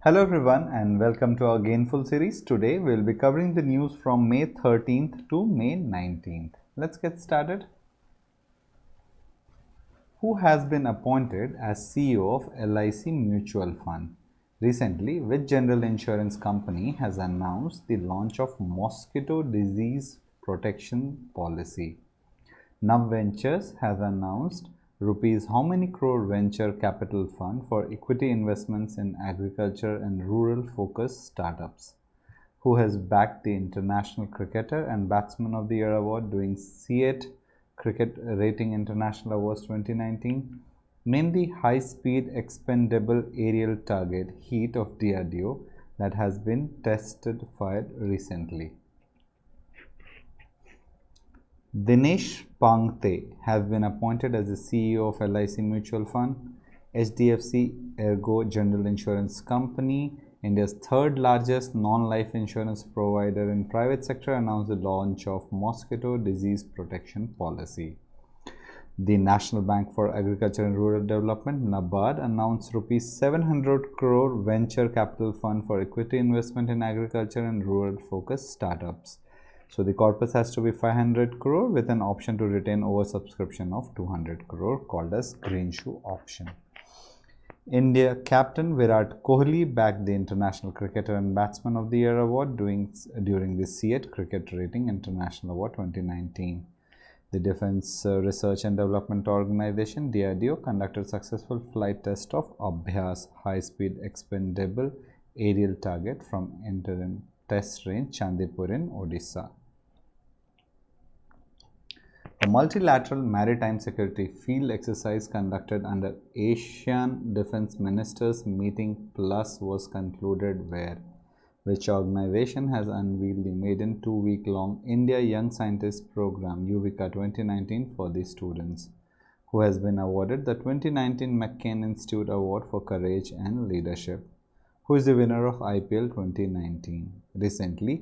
Hello everyone and welcome to our GAinful series. Today we'll be covering the news from May 13th to May 19th. Let's get started. Who has been appointed as CEO of LIC Mutual Fund? Recently, which general insurance company has announced the launch of mosquito disease protection policy? Nav Ventures has announced rupees how many crore venture capital fund for equity investments in agriculture and rural focused startups. Who has backed the International Cricketer and Batsman of the Year award during C8 Cricket Rating International Awards 2019? Name the high-speed expendable aerial target heat of DRDO that has been tested fired recently. Dinesh Pangte has been appointed as the CEO of LIC Mutual Fund. HDFC Ergo General Insurance Company, India's third largest non-life insurance provider in private sector, announced the launch of mosquito disease protection policy. The National Bank for Agriculture and Rural Development (NABARD) announced rupees 700 crore venture capital fund for equity investment in agriculture and rural focused startups. So the corpus has to be 500 crore with an option to retain oversubscription of 200 crore called as green shoe option. India captain Virat Kohli backed the International Cricketer and Batsman of the Year award during the C8 Cricket Rating International Award 2019. The Defence Research and Development Organization DRDO conducted successful flight test of Abhyas high-speed expendable aerial target from interim test range Chandipur in Odisha. A multilateral maritime security field exercise conducted under Asian Defence Ministers Meeting Plus was concluded where? Which organization has unveiled the maiden 2-week-long India Young Scientist Program UVICA 2019 for the students? Who has been awarded the 2019 McCain Institute Award for Courage and Leadership? Who is the winner of IPL 2019? Recently,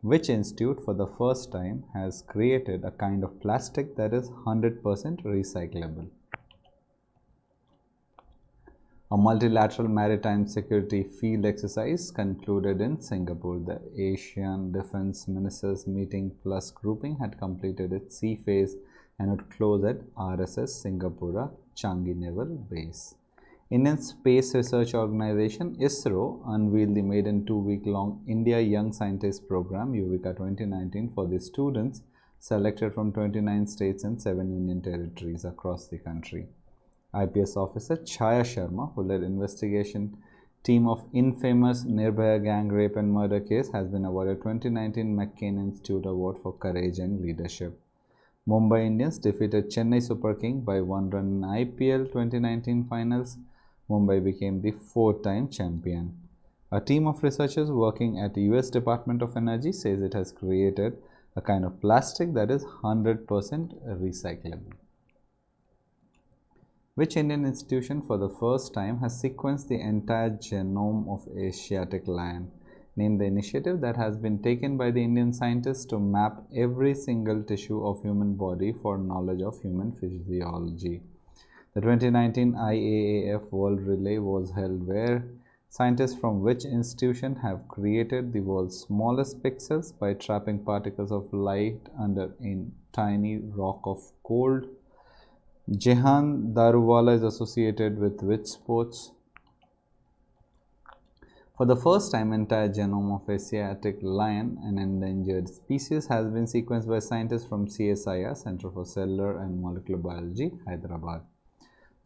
which institute for the first time has created a kind of plastic that is 100% recyclable? A multilateral maritime security field exercise concluded in Singapore. The Asian Defence Ministers Meeting Plus grouping had completed its sea phase and would close at RSS Singapura Changi Naval Base. Indian Space Research Organization ISRO unveiled the maiden 2-week-long India Young Scientist Program UVICA 2019 for the students selected from 29 states and 7 union territories across the country. IPS officer Chaya Sharma, who led investigation team of infamous Nirbhaya gang rape and murder case, has been awarded 2019 McCain Institute Award for Courage and Leadership. Mumbai Indians defeated Chennai Super King by 1 run in IPL 2019 finals. Mumbai became the 4th-time champion. A team of researchers working at the US Department of Energy says it has created a kind of plastic that is 100% recyclable. Which Indian institution for the first time has sequenced the entire genome of Asiatic lion? Name the initiative that has been taken by the Indian scientists to map every single tissue of human body for knowledge of human physiology. The 2019 IAAF World Relay was held where? Scientists from which institution have created the world's smallest pixels by trapping particles of light under a tiny rock of gold? Jehan Daruwala is associated with which sports? For the first time, entire genome of Asiatic lion, an endangered species, has been sequenced by scientists from CSIR, Center for Cellular and Molecular Biology, Hyderabad.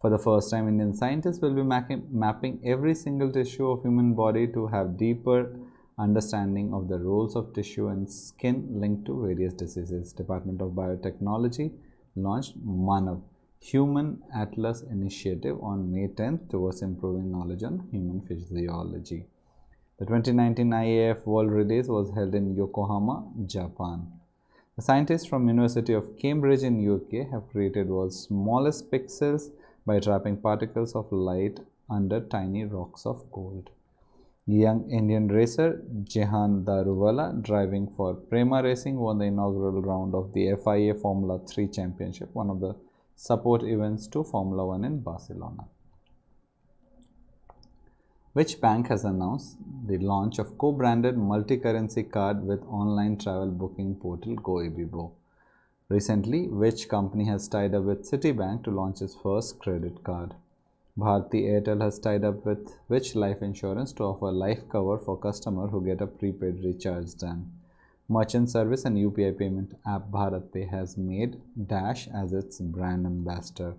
For the first time, Indian scientists will be mapping every single tissue of human body to have deeper understanding of the roles of tissue and skin linked to various diseases. Department of Biotechnology launched Manav, Human Atlas Initiative on May 10th towards improving knowledge on human physiology. The 2019 IAF World Relay was held in Yokohama, Japan. The scientists from University of Cambridge in UK have created world's smallest pixels by trapping particles of light under tiny rocks of gold. Young Indian racer Jehan Daruwala, driving for Prema Racing, won the inaugural round of the FIA Formula 3 Championship, one of the support events to Formula 1 in Barcelona. Which bank has announced the launch of co-branded multi-currency card with online travel booking portal GoIbibo? Recently, which company has tied up with Icici Bank to launch its first credit card? Bharti Airtel has tied up with which life insurance to offer life cover for customers who get a prepaid recharge done? Merchant service and UPI payment app BharatPe has made Dash as its brand ambassador.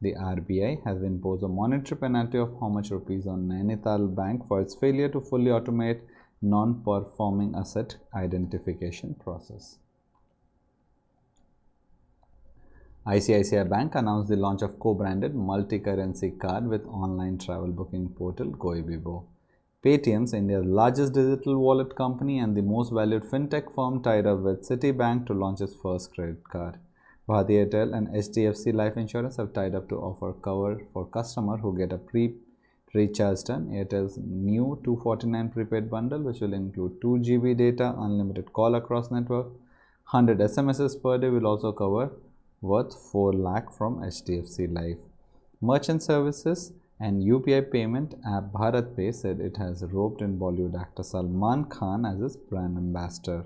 The RBI has imposed a monetary penalty of how much rupees on Nainital Bank for its failure to fully automate non-performing asset identification process. ICICI Bank announced the launch of co-branded multi-currency card with online travel booking portal GoIbibo. Paytm, India's largest digital wallet company and the most valued fintech firm, tied up with Citibank to launch its first credit card. Bharti Airtel and HDFC Life Insurance have tied up to offer cover for customers who get a pre-recharge done. Airtel's new 249 prepaid bundle, which will include 2 GB data, unlimited call across network, 100 SMSs per day, will also cover worth 4 lakh from HDFC Life. Merchant services and UPI payment app BharatPe said it has roped in Bollywood actor Salman Khan as its brand ambassador.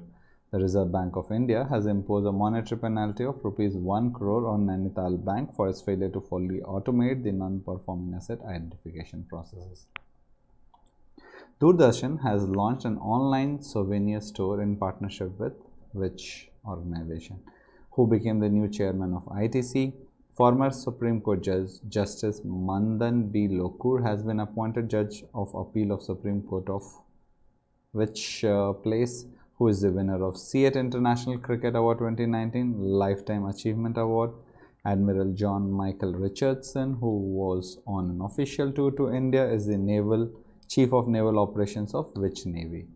The Reserve Bank of India has imposed a monetary penalty of rupees 1 crore on Nainital Bank for its failure to fully automate the non-performing asset identification processes. Doordarshan has launched an online souvenir store in partnership with which organization? Who became the new chairman of ITC? Former Supreme Court Judge Justice Mandan B. Lokur has been appointed Judge of Appeal of Supreme Court of which place? Who is the winner of C8 International Cricket Award 2019 Lifetime Achievement Award? Admiral John Michael Richardson, who was on an official tour to India, is the Chief of Naval Operations of which Navy?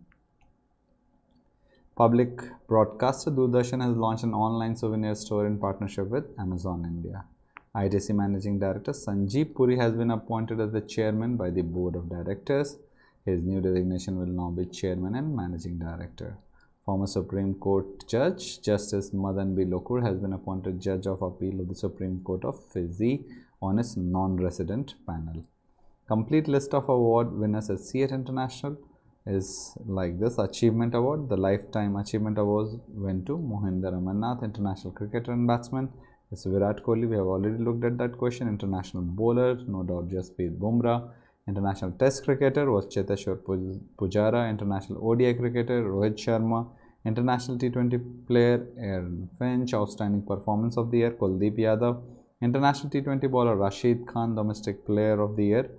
Public broadcaster Doordarshan has launched an online souvenir store in partnership with Amazon India. ITC Managing Director Sanjeev Puri has been appointed as the chairman by the Board of Directors. His new designation will now be Chairman and Managing Director. Former Supreme Court Judge Justice Madan B. Lokur has been appointed Judge of Appeal of the Supreme Court of Fiji on its non-resident panel. Complete list of award winners at C8 International is like this. Achievement Award. The Lifetime Achievement Awards went to Mohinder Amarnath, international cricketer and batsman. It's Virat Kohli. We have already looked at that question. International bowler, no doubt Jasprit Bumrah. International Test cricketer was Cheteshwar Pujara. International ODI cricketer Rohit Sharma. International T20 player Aaron Finch. Outstanding performance of the year Kuldeep Yadav. International T20 bowler Rashid Khan. Domestic player of the year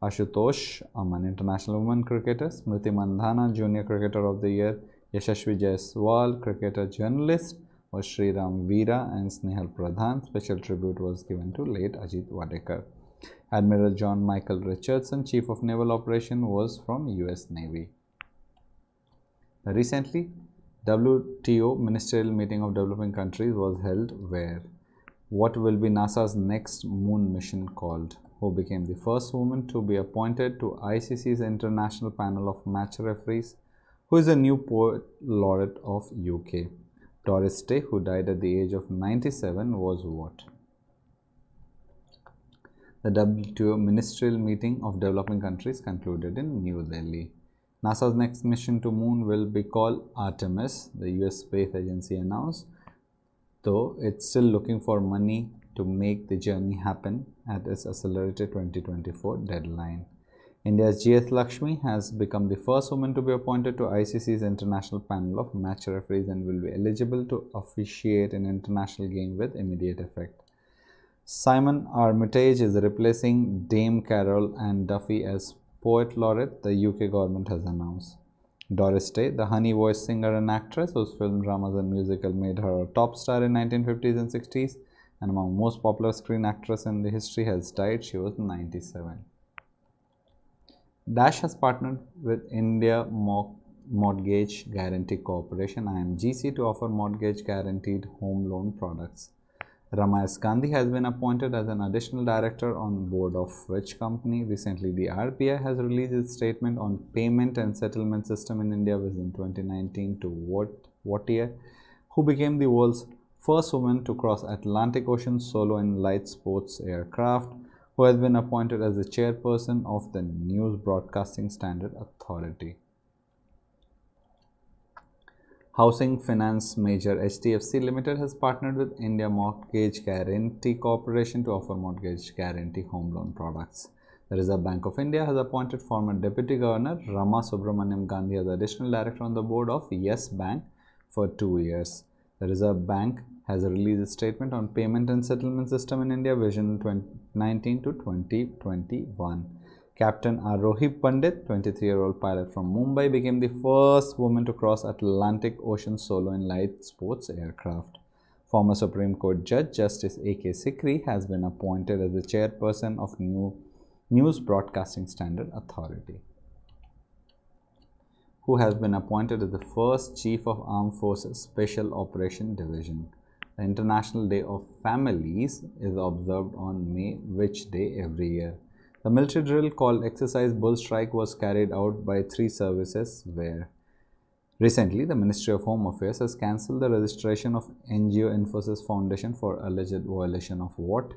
Ashutosh Aman. International women cricketer Smriti Mandhana. Junior cricketer of the year Yashasvi Jaiswal. Cricketer journalist was Sriram Veera and Snehal Pradhan. Special tribute was given to late Ajit Wadekar. Admiral John Michael Richardson, Chief of Naval Operations, was from US Navy. Recently, WTO Ministerial Meeting of Developing Countries was held where? What will be NASA's next moon mission called? Who became the first woman to be appointed to ICC's International Panel of Match Referees? Who is the new poet laureate of UK? Doris Day, who died at the age of 97, was what? The WTO Ministerial Meeting of Developing Countries concluded in New Delhi. NASA's next mission to moon will be called Artemis, the US Space Agency announced, though it's still looking for money to make the journey happen at its accelerated 2024 deadline. India's GS Lakshmi has become the first woman to be appointed to ICC's International Panel of Match Referees and will be eligible to officiate an international game with immediate effect. Simon Armitage is replacing Dame Carol Ann Duffy as Poet Laureate, the UK government has announced. Doris Day, the honey-voiced singer and actress whose film, dramas and musical made her a top star in 1950s and 60s and among most popular screen actresses in the history, has died. She was 97. Dash has partnered with India Mortgage Guarantee Corporation (IMGC) to offer mortgage guaranteed home loan products. Ramesh Gandhi has been appointed as an additional director on board of which company? Recently, the RBI has released its statement on payment and settlement system in India within 2019 to what year? Who became the world's first woman to cross Atlantic Ocean solo in light sports aircraft? who has been appointed as the chairperson of the News Broadcasting Standard Authority. Housing finance major HDFC Limited has partnered with India Mortgage Guarantee Corporation to offer mortgage guarantee home loan products. The Reserve Bank of India has appointed former Deputy Governor Rama Subramaniam Gandhi as additional director on the board of Yes Bank for 2 years. The Reserve Bank has released a statement on payment and settlement system in India Vision 2019 to 2021. Captain Arohi Pandit, 23-year-old pilot from Mumbai, became the first woman to cross Atlantic Ocean solo in light sports aircraft. Former Supreme Court Judge Justice A.K. Sikri has been appointed as the chairperson of News Broadcasting Standard Authority, who has been appointed as the first Chief of Armed Forces Special Operation Division. The International Day of Families is observed on May which day every year. The military drill called Exercise Bull Strike was carried out by 3 services where recently the Ministry of Home Affairs has cancelled the registration of NGO Infosys Foundation for alleged violation of what?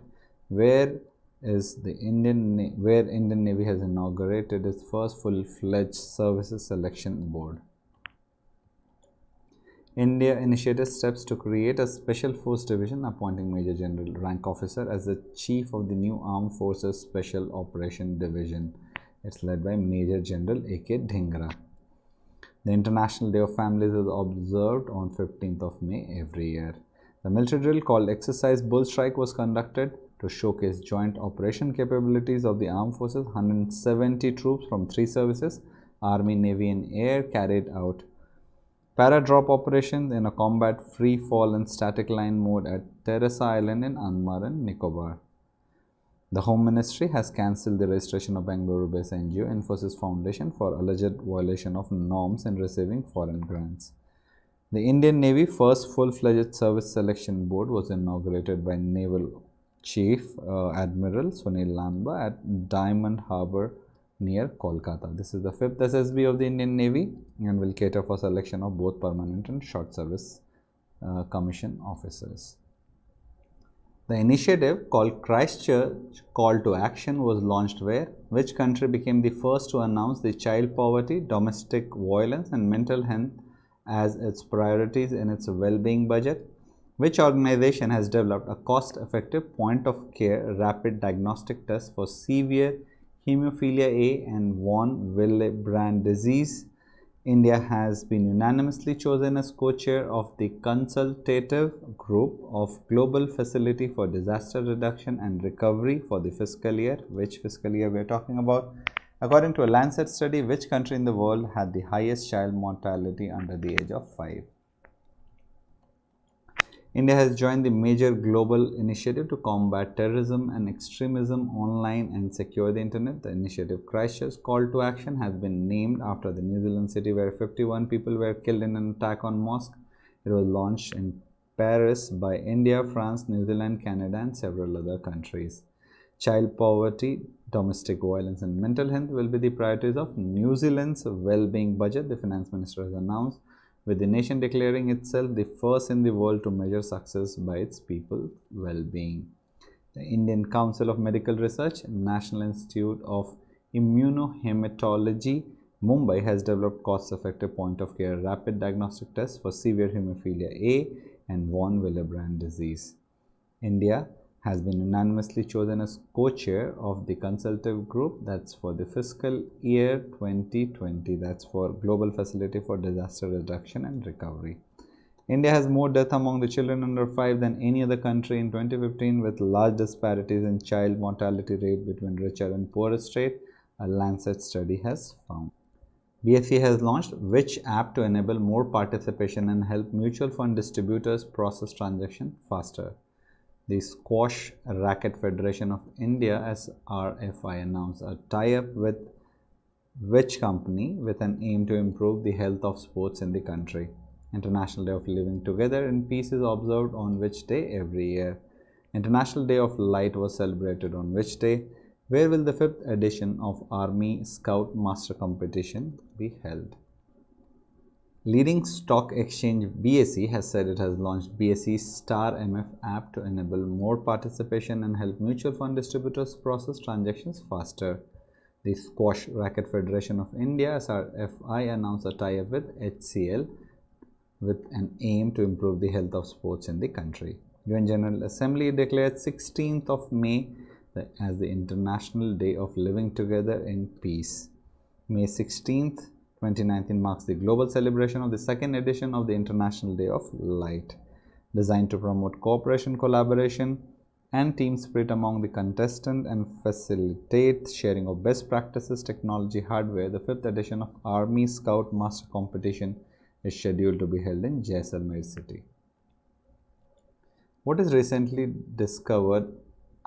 Where Indian Navy has inaugurated its first full-fledged services selection board. India initiated steps to create a Special Force Division, appointing Major General rank officer as the chief of the new Armed Forces Special Operation Division. It's led by Major General A.K. Dhingra. The International Day of Families is observed on 15th of May every year. The military drill called Exercise Bull Strike was conducted to showcase joint operation capabilities of the armed forces. 170 troops from 3 services, Army, Navy and Air, carried out para-drop operations in a combat free fall and static line mode at Teresa Island in Andaman and Nicobar. The Home Ministry has cancelled the registration of Bangalore-based NGO Infosys Foundation for alleged violation of norms in receiving foreign grants. The Indian Navy first full-fledged service selection board was inaugurated by Naval Chief Admiral Sunil Lamba at Diamond Harbour near Kolkata. This is the 5th SSB of the Indian Navy and will cater for selection of both permanent and short service commission officers. The initiative called Christchurch Call to Action was launched where? Which country became the first to announce the child poverty, domestic violence and mental health as its priorities in its well-being budget? Which organization has developed a cost-effective point-of-care rapid diagnostic test for severe hemophilia A and von Willebrand disease? India has been unanimously chosen as co-chair of the consultative group of Global Facility for Disaster Reduction and Recovery for the fiscal year. Which fiscal year we are talking about? According to a Lancet study, which country in the world had the highest child mortality under the age of 5? India has joined the major global initiative to combat terrorism and extremism online and secure the internet. The initiative Christchurch Call to Action has been named after the New Zealand city where 51 people were killed in an attack on mosque. It was launched in Paris by India, France, New Zealand, Canada and several other countries. Child poverty, domestic violence and mental health will be the priorities of New Zealand's well-being budget, the finance minister has announced, with the nation declaring itself the first in the world to measure success by its people's well-being. The Indian Council of Medical Research, National Institute of Immunohematology, Mumbai has developed cost-effective point-of-care rapid diagnostic tests for severe hemophilia A and von Willebrand disease. India has been unanimously chosen as co-chair of the consultative group, that's for the fiscal year 2020, that's for Global Facility for Disaster Reduction and Recovery. India has more deaths among the children under 5 than any other country in 2015, with large disparities in child mortality rate between richer and poorer states, a Lancet study has found. BSE has launched which app to enable more participation and help mutual fund distributors process transactions faster? The Squash Racket Federation of India (SRFI) announced a tie-up with which company with an aim to improve the health of sports in the country? International Day of Living Together in Peace is observed on which day every year? International Day of Light was celebrated on which day? Where will the 5th edition of Army Scout Master Competition be held? Leading stock exchange BSE has said it has launched BSE Star MF app to enable more participation and help mutual fund distributors process transactions faster. The Squash Racket Federation of India (SRFI) announced a tie-up with HCL with an aim to improve the health of sports in the country. UN General Assembly declared 16th of May as the International Day of Living Together in Peace. May 16th, 2019 marks the global celebration of the second edition of the International Day of Light, designed to promote cooperation, collaboration, and team spirit among the contestants and facilitate sharing of best practices, technology, hardware. The fifth edition of Army Scout Master Competition is scheduled to be held in Jaisalmer city. What is recently discovered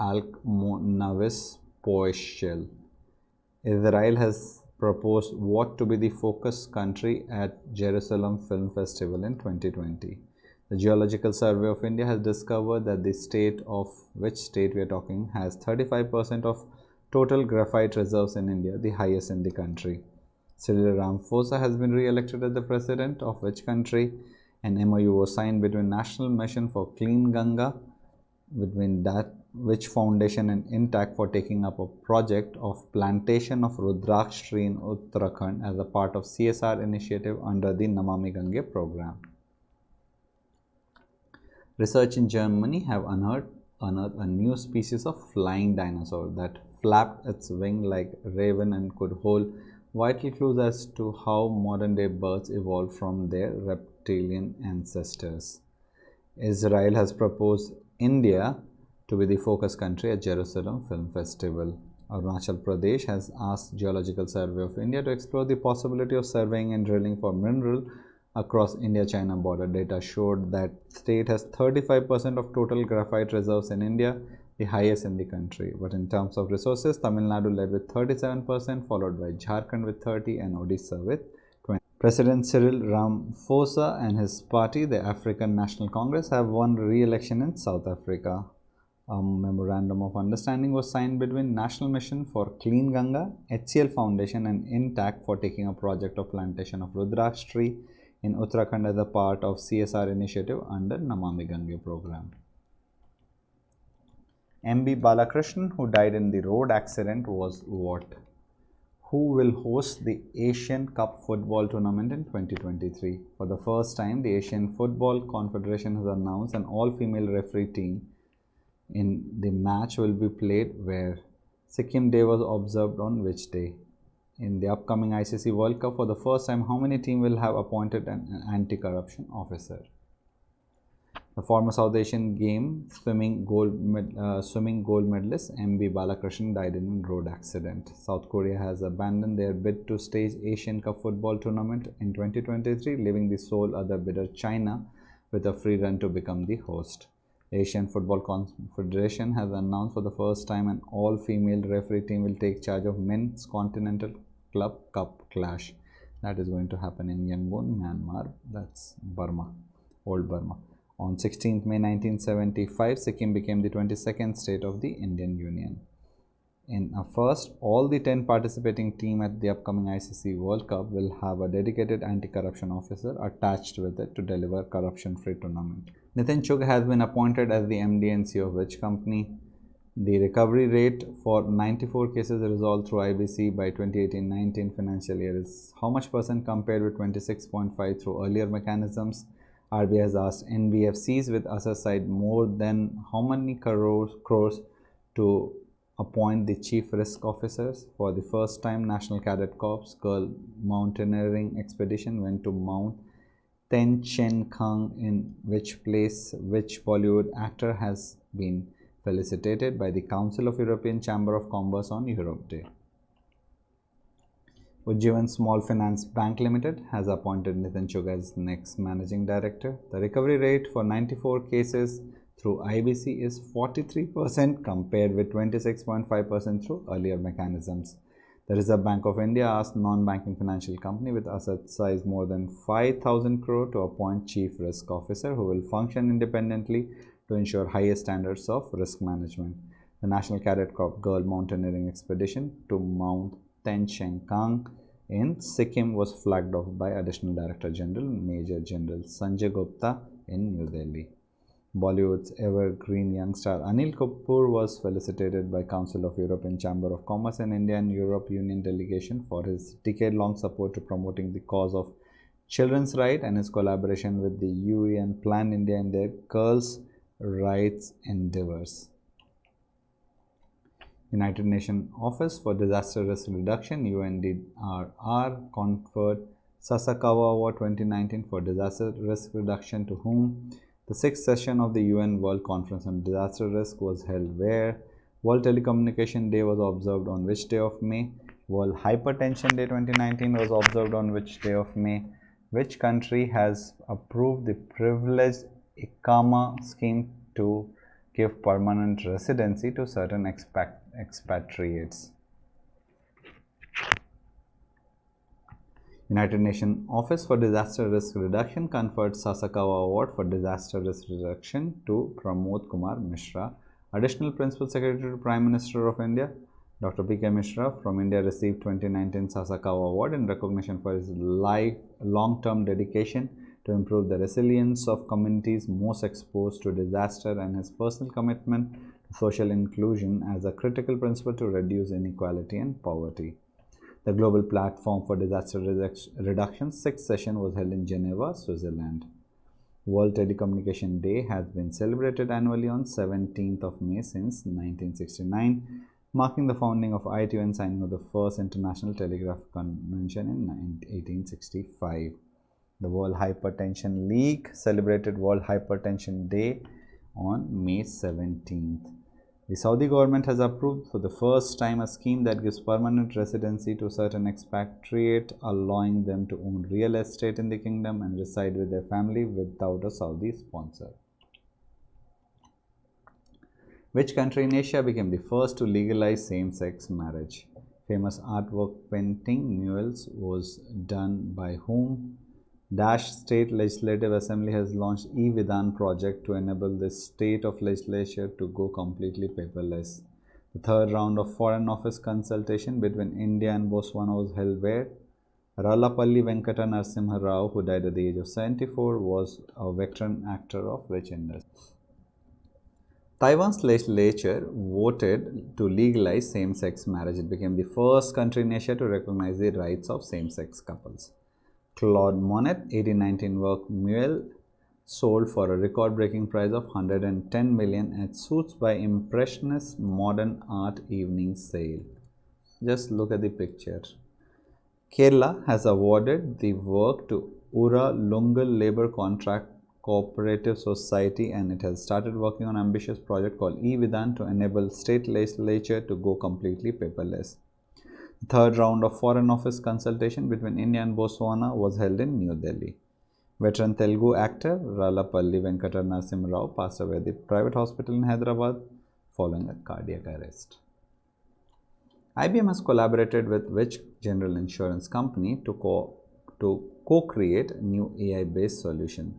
Alkmonavis Poeshel? Israel has proposed what to be the focus country at Jerusalem Film Festival in 2020. The Geological Survey of India has discovered that the state of which state we are talking has 35% of total graphite reserves in India, the highest in the country. Cyril Ramaphosa has been re-elected as the president of which country? An MOU was signed between National Mission for Clean Ganga, between that which foundation and Intact for taking up a project of plantation of Rudraksh tree in Uttarakhand as a part of CSR initiative under the Namami Gange program. Research in Germany have unearthed a new species of flying dinosaur that flapped its wing like a raven and could hold vital clues as to how modern day birds evolved from their reptilian ancestors. Israel has proposed India to be the focus country at Jerusalem Film Festival. Arunachal Pradesh has asked Geological Survey of India to explore the possibility of surveying and drilling for mineral across India-China border. Data showed that state has 35% of total graphite reserves in India, the highest in the country. But in terms of resources, Tamil Nadu led with 37%, followed by Jharkhand with 30% and Odisha with 20%. President Cyril Ramaphosa and his party, the African National Congress, have won re-election in South Africa. A memorandum of understanding was signed between National Mission for Clean Ganga, HCL Foundation and Intact for taking a project of plantation of Rudraksh tree in Uttarakhand as a part of CSR initiative under Namami Gange program. MB Balakrishnan, who died in the road accident, was what? Who will host the Asian Cup Football Tournament in 2023? For the first time, the Asian Football Confederation has announced an all-female referee team. In the match will be played where Sikkim Day was observed on which day? In the upcoming ICC World Cup, for the first time, how many teams will have appointed an anti-corruption officer? The former South Asian Game swimming gold medalist MB Balakrishnan died in a road accident. South Korea has abandoned their bid to stage Asian Cup Football Tournament in 2023, leaving the sole other bidder, China, with a free run to become the host. The Asian Football Confederation has announced for the first time an all-female referee team will take charge of Men's Continental Club Cup clash. That is going to happen in Yangon, Myanmar. That's Burma, old Burma. On 16th May 1975, Sikkim became the 22nd state of the Indian Union. In a first, all the 10 participating teams at the upcoming ICC World Cup will have a dedicated anti-corruption officer attached with it to deliver corruption-free tournament. Nitin Chugh has been appointed as the MD and CEO of which company? The recovery rate for 94 cases resolved through IBC by 2018-19 financial year is how much percent compared with 26.5 through earlier mechanisms? RBI has asked NBFCs with asset side more than how many crores to appoint the chief risk officers. For the first time, National Cadet Corps Girl Mountaineering Expedition went to Mount Ten Chen Kang, in which place which Bollywood actor has been felicitated by the Council of European Chamber of Commerce on Europe Day. Ujjivan Small Finance Bank Limited has appointed Nitin Chugh as next managing director. The recovery rate for 94 cases through IBC is 43% compared with 26.5% through earlier mechanisms. The Reserve Bank of India asked non-banking financial company with asset size more than 5,000 crore to appoint chief risk officer who will function independently to ensure highest standards of risk management. The National Cadet Corps Girl Mountaineering Expedition to Mount Ten Chen Kang in Sikkim was flagged off by Additional Director General Major General Sanjay Gupta in New Delhi. Bollywood's evergreen young star Anil Kapoor was felicitated by Council of European Chamber of Commerce and India and Europe Union delegation for his decade-long support to promoting the cause of children's rights and his collaboration with the UE and Plan India in their girls' rights endeavors. United Nations Office for Disaster Risk Reduction UNDRR conferred Sasakawa Award 2019 for disaster risk reduction, to whom the sixth session of the UN World Conference on Disaster Risk was held, where World Telecommunication Day was observed on which day of May, World Hypertension Day 2019 was observed on which day of May, which country has approved the privileged ICAMA scheme to give permanent residency to certain expatriates. United Nations Office for Disaster Risk Reduction conferred Sasakawa Award for Disaster Risk Reduction to Pramod Kumar Mishra. Additional Principal Secretary to Prime Minister of India, Dr. P.K. Mishra from India, received 2019 Sasakawa Award in recognition for his long-term dedication to improve the resilience of communities most exposed to disaster and his personal commitment to social inclusion as a critical principle to reduce inequality and poverty. The Global Platform for Disaster Reduction's sixth session was held in Geneva, Switzerland. World Telecommunication Day has been celebrated annually on 17th of May since 1969, marking the founding of ITU and signing of the first International Telegraph Convention in 1865. The World Hypertension League celebrated World Hypertension Day on May 17th. The Saudi government has approved for the first time a scheme that gives permanent residency to certain expatriates, allowing them to own real estate in the kingdom and reside with their family without a Saudi sponsor. Which country in Asia became the first to legalize same-sex marriage? Famous artwork painting murals was done by whom? Dash State Legislative Assembly has launched e-Vidhan project to enable the state of legislature to go completely paperless. The third round of Foreign Office consultation between India and Botswana was held where Rallapalli Venkata Narasimha Rao, who died at the age of 74, was a veteran actor of which industry? Taiwan's legislature voted to legalize same-sex marriage. It became the first country in Asia to recognize the rights of same-sex couples. Claude Monet 1819 work mural sold for a record-breaking price of 110 million at Suits by Impressionist Modern Art Evening Sale. Just look at the picture. Kerala has awarded the work to Ura Lungal Labour Contract Cooperative Society, and it has started working on an ambitious project called e-Vidhan to enable state legislature to go completely paperless. The third round of Foreign Office consultation between India and Botswana was held in New Delhi. Veteran Telugu actor Rallapalli Venkata Narasimha Rao passed away at the private hospital in Hyderabad following a cardiac arrest. IBM has collaborated with which general insurance company to co-create a new AI-based solution?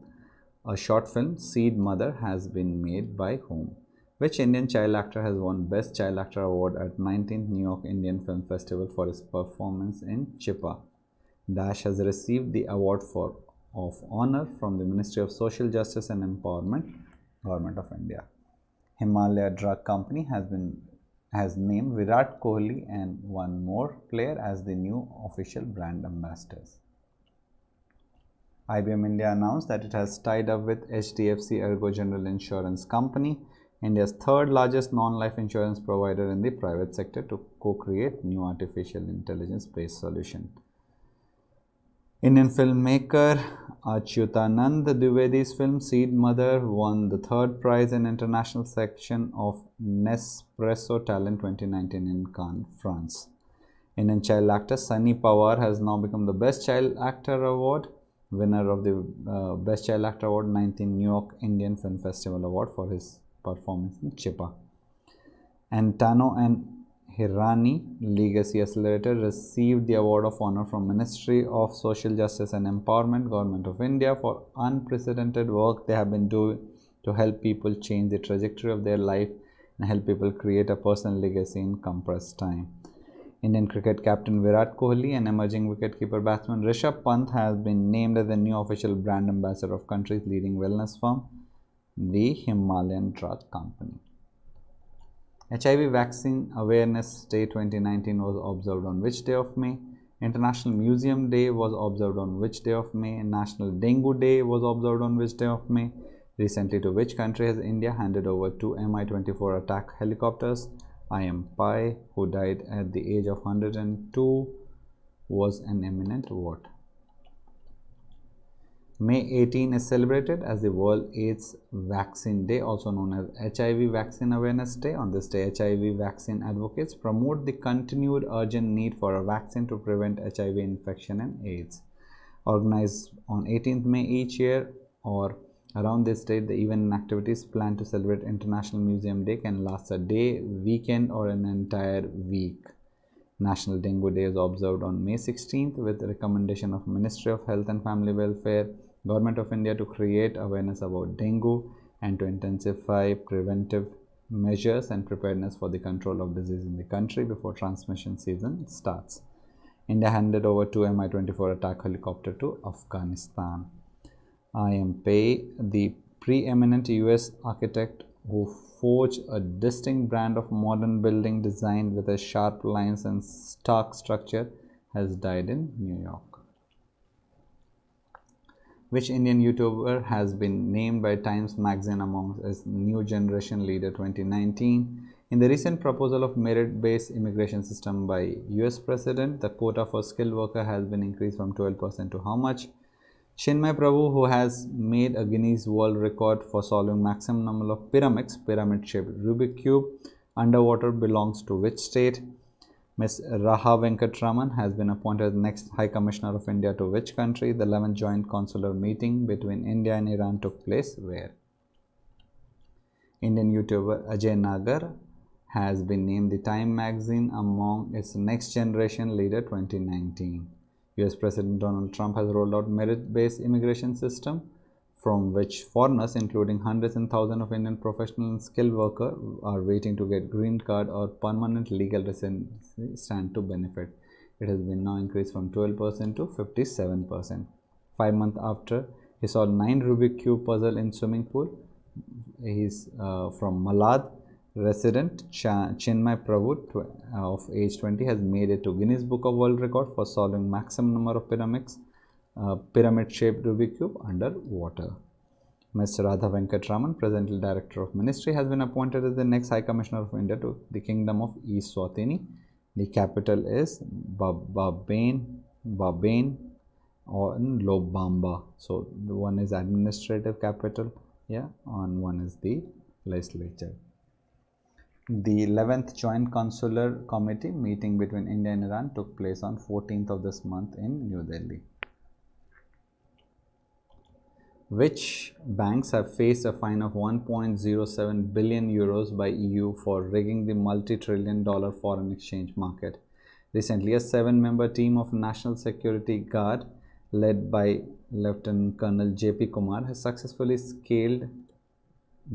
A short film, Seed Mother, has been made by whom? Which Indian child actor has won Best Child Actor Award at 19th New York Indian Film Festival for his performance in Chippa? Dash has received the award of honor from the Ministry of Social Justice and Empowerment, Government of India. Himalaya Drug Company has named Virat Kohli and one more player as the new official brand ambassadors. IBM India announced that it has tied up with HDFC Ergo General Insurance Company, India's third largest non-life insurance provider in the private sector, to co-create new artificial intelligence-based solution. Indian filmmaker Achyutanand Dwivedi's film Seed Mother won the third prize in international section of Nespresso Talent 2019 in Cannes, France. Indian child actor Sunny Pawar has now become the Best Child Actor Award winner of the Best Child Actor Award 19th New York Indian Film Festival Award for his performance in Chippa. Antano and Hirani Legacy Accelerator received the award of honor from Ministry of Social Justice and Empowerment, Government of India, for unprecedented work they have been doing to help people change the trajectory of their life and help people create a personal legacy in compressed time. Indian cricket captain Virat Kohli and emerging wicketkeeper batsman Rishabh Pant has been named as the new official brand ambassador of country's leading wellness firm, the Himalayan Drug Company. HIV Vaccine Awareness Day 2019 was observed on which day of May? International Museum Day was observed on which day of May? National Dengue Day was observed on which day of May? Recently, to which country has India handed over two Mi-24 attack helicopters? I.M. Pai, who died at the age of 102, was an eminent what? May 18 is celebrated as the World AIDS Vaccine Day, also known as HIV Vaccine Awareness Day. On this day, HIV vaccine advocates promote the continued urgent need for a vaccine to prevent HIV infection and AIDS. Organized on 18th May each year or around this date, the event and activities planned to celebrate International Museum Day can last a day, weekend, or an entire week. National Dengue Day is observed on May 16th with the recommendation of Ministry of Health and Family Welfare, Government of India to create awareness about dengue and to intensify preventive measures and preparedness for the control of disease in the country before transmission season starts. India handed over two Mi-24 attack helicopter to Afghanistan. I.M. Pai, the preeminent US architect who forged a distinct brand of modern building design with a sharp lines and stark structure, has died in New York. Which Indian YouTuber has been named by Times Magazine among its New Generation Leader 2019? In the recent proposal of merit-based immigration system by US President, the quota for skilled worker has been increased from 12% to how much? Chinmay Prabhu, who has made a Guinness World Record for solving maximum number of pyramids, pyramid-shaped Rubik Cube, underwater, belongs to which state? Ms. Raha Venkatraman has been appointed next High Commissioner of India to which country? The 11th joint consular meeting between India and Iran took place where? Indian YouTuber Ajay Nagar has been named the Time magazine among its Next Generation Leader 2019. US President Donald Trump has rolled out merit-based immigration system from which foreigners, including hundreds and thousands of Indian professional and skilled workers, are waiting to get green card or permanent legal residency stand to benefit. It has been now increased from 12% to 57%. 5 months after he solved 9 Rubik Cube puzzle in swimming pool, he is from Malad resident Chinmay Prabhu of age 20 has made it to Guinness Book of World Record for solving maximum number of pyramid-shaped Rubik Cube underwater. Ms. Radha Venkatraman, presently Director of Ministry, has been appointed as the next High Commissioner of India to the Kingdom of Eswatini. The capital is Babane or Lobamba. So the one is administrative capital, and one is the legislature. The 11th Joint Consular Committee meeting between India and Iran took place on 14th of this month in New Delhi. Which banks have faced a fine of 1.07 billion euros by EU for rigging the multi-trillion-dollar foreign exchange market? Recently, a 7-member team of National Security Guard led by Lieutenant Colonel J.P. Kumar has successfully scaled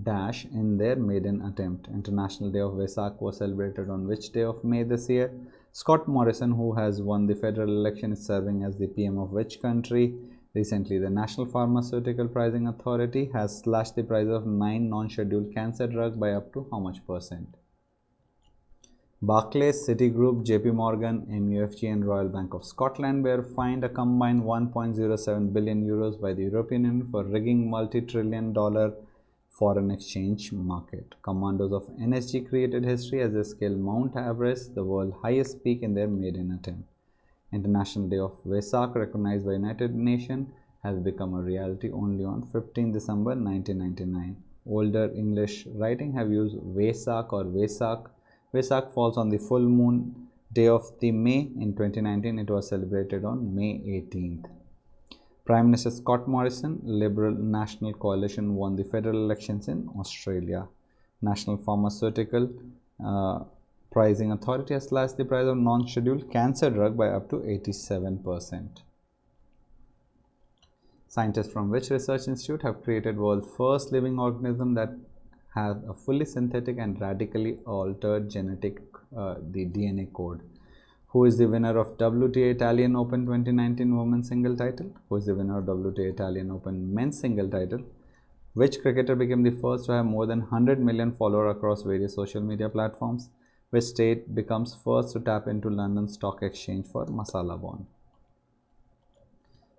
Daesh in their maiden attempt. International Day of Vesak was celebrated on which day of May this year? Scott Morrison, who has won the federal election, is serving as the PM of which country? Recently, the National Pharmaceutical Pricing Authority has slashed the price of 9 non-scheduled cancer drugs by up to how much percent? Barclays, Citigroup, JP Morgan, MUFG and Royal Bank of Scotland were fined a combined 1.07 billion euros by the European Union for rigging multi-trillion-dollar foreign exchange market. Commandos of NSG created history as they scaled Mount Everest, the world's highest peak, in their maiden attempt. International Day of Vesak, recognized by United Nations, has become a reality only on 15 December 1999. Older English writing have used Vesak or Vesak. Vesak falls on the full moon day of the May. In 2019, it was celebrated on May 18th. Prime Minister Scott Morrison, Liberal National Coalition, won the federal elections in Australia. National Pharmaceutical Pricing Authority has slashed the price of non-scheduled cancer drug by up to 87%. Scientists from which research institute have created world's first living organism that has a fully synthetic and radically altered genetic the DNA code? Who is the winner of WTA Italian Open 2019 Women's Single title? Who is the winner of WTA Italian Open Men's Single title? Which cricketer became the first to have more than 100 million followers across various social media platforms? Which state becomes first to tap into London Stock Exchange for masala bond?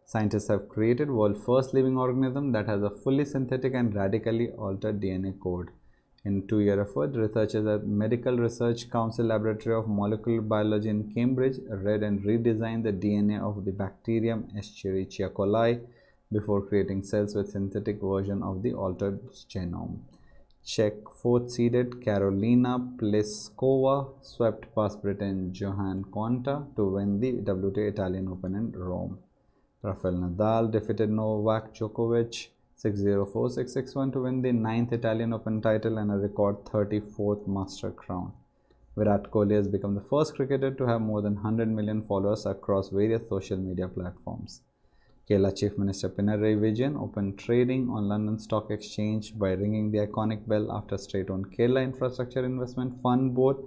Scientists have created world's first living organism that has a fully synthetic and radically altered DNA code. In 2-year effort, researchers at Medical Research Council Laboratory of Molecular Biology in Cambridge read and redesigned the DNA of the bacterium Escherichia coli before creating cells with synthetic version of the altered genome. Czech 4th-seeded Karolina Pliskova swept past Britain Johanna Konta to win the WTA Italian Open in Rome. Rafael Nadal defeated Novak Djokovic 6-0, 4-6, 6-1 to win the 9th Italian Open title and a record 34th Master crown. Virat Kohli has become the first cricketer to have more than 100 million followers across various social media platforms. Kerala Chief Minister Pinarayi Vijayan opened trading on London Stock Exchange by ringing the iconic bell after state-owned Kerala Infrastructure Investment Fund Board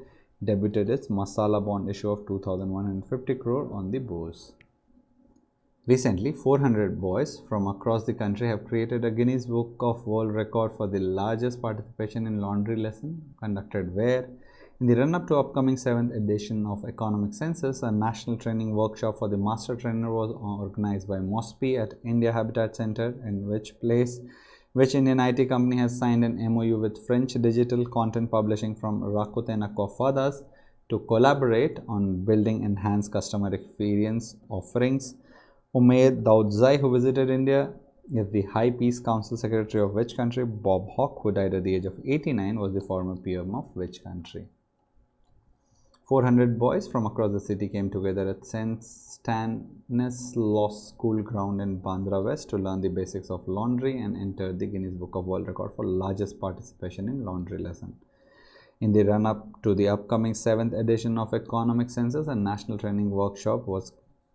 debuted its masala bond issue of 2,150 crore on the bourse. Recently, 400 boys from across the country have created a Guinness Book of World Record for the largest participation in laundry lesson conducted where, in the run-up to upcoming 7th edition of Economic Census, a national training workshop for the master trainer was organized by MOSPI at India Habitat Center, in which Indian IT company has signed an MOU with French digital content publishing firm Rakuten Aquafadas to collaborate on building enhanced customer experience offerings. Umair Daudzai, who visited India, is the High Peace Council Secretary of which country? Bob Hawke, who died at the age of 89, was the former PM of which country? 400 boys from across the city came together at St. Stanislaus School Ground in Bandra West to learn the basics of laundry and entered the Guinness Book of World Record for largest participation in laundry lesson. In the run-up to the upcoming 7th edition of Economic Census, a national training workshop was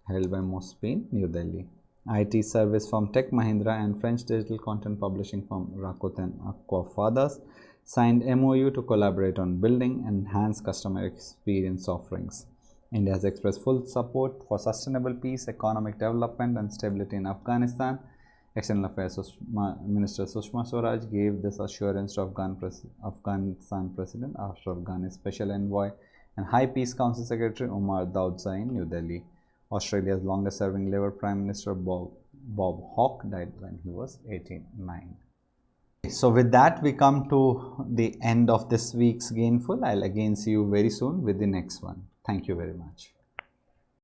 held by MOSPI in New Delhi. IT service firm Tech Mahindra and French digital content publishing firm Rakuten Aquafadas signed MOU to collaborate on building enhanced customer experience offerings. India has expressed full support for sustainable peace, economic development and stability in Afghanistan. External Affairs Minister Sushma Swaraj gave this assurance to Afghanistan President Ashraf Ghani's Special Envoy and High Peace Council Secretary Umar Daudzai in New Delhi. Australia's longest-serving Labour Prime Minister Bob Hawke died when he was 89. So with that, we come to the end of this week's GAinful. I'll again see you very soon with the next one. Thank you very much.